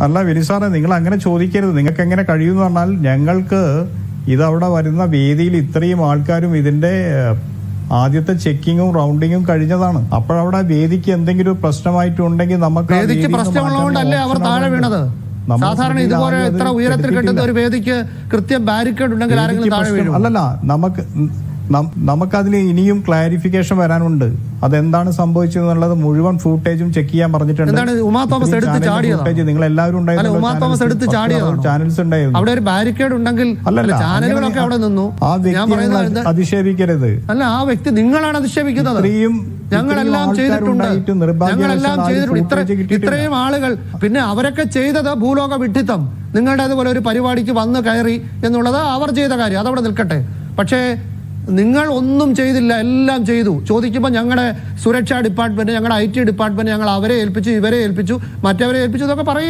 അല്ല വിനിസാറെ, നിങ്ങൾ അങ്ങനെ ചോദിക്കരുത്. നിങ്ങൾക്ക് എങ്ങനെ കഴിയുമെന്ന് പറഞ്ഞാൽ ഞങ്ങൾക്ക് ഇതവിടെ വരുന്ന വേദിയിൽ ഇത്രയും ആൾക്കാരും ഇതിന്റെ ആദ്യത്തെ ചെക്കിങ്ങും റൗണ്ടിങ്ങും കഴിഞ്ഞതാണ്. അപ്പോഴവിടെ വേദിക്ക് എന്തെങ്കിലും പ്രശ്നമായിട്ടുണ്ടെങ്കിൽ നമുക്ക് വേദിക്ക് പ്രശ്നമുള്ളതുകൊണ്ടല്ലേ അവർ താഴെ വീണത്. സാധാരണ ഇതുപോലെ ഇത്ര ഉയരത്തിൽ കെട്ടുന്ന ഒരു വേദിക്ക് കൃത്യം ബാരിക്കേഡ് ഉണ്ടെങ്കിൽ ആരെങ്കിലും താഴെ വീഴും. അല്ലല്ല, നമുക്കതിൽ ഇനിയും ക്ലാരിഫിക്കേഷൻ വരാനുണ്ട്. അതെന്താണ് സംഭവിച്ചതെന്നുള്ളത് മുഴുവൻ ഫൂട്ടേജും ചെക്ക് ചെയ്യാൻ പറഞ്ഞിട്ടുണ്ട്. ഉമാ തോമസ് എടുത്ത് ചാടിയത് നിങ്ങൾ എല്ലാവരും ചാനൽസ് ഉണ്ടായിരുന്നു. അവിടെ ഒരു ബാരിക്കേഡ് ഉണ്ടെങ്കിൽ ചാനലുകളൊക്കെ അവിടെ നിന്നു. ആ വ്യക്തി അധിക്ഷേപിക്കരുത്. അല്ല, ആ വ്യക്തി നിങ്ങളാണ് അധിക്ഷേപിക്കുന്നത്. ഞങ്ങളെല്ലാം ചെയ്തിട്ടുണ്ട്. ഇത്രയും ആളുകൾ, പിന്നെ അവരൊക്കെ ചെയ്തത് ഭൂലോക വിഡ്ഢിത്തം. നിങ്ങളുടെ അതുപോലെ ഒരു പരിപാടിക്ക് വന്ന് കയറി എന്നുള്ളത് അവർ ചെയ്ത കാര്യം, അതവിടെ നിൽക്കട്ടെ. പക്ഷേ നിങ്ങൾ ഒന്നും ചെയ്തില്ല, എല്ലാം ചെയ്തു. ചോദിക്കുമ്പോൾ ഞങ്ങളുടെ സുരക്ഷാ ഡിപ്പാർട്ട്മെന്റ്, ഞങ്ങളുടെ IT ഡിപ്പാർട്ട്മെന്റ്, ഞങ്ങൾ അവരെ ഏൽപ്പിച്ചു, ഇവരെ ഏൽപ്പിച്ചു, മറ്റവരെ ഏൽപ്പിച്ചു എന്നൊക്കെ പറയും.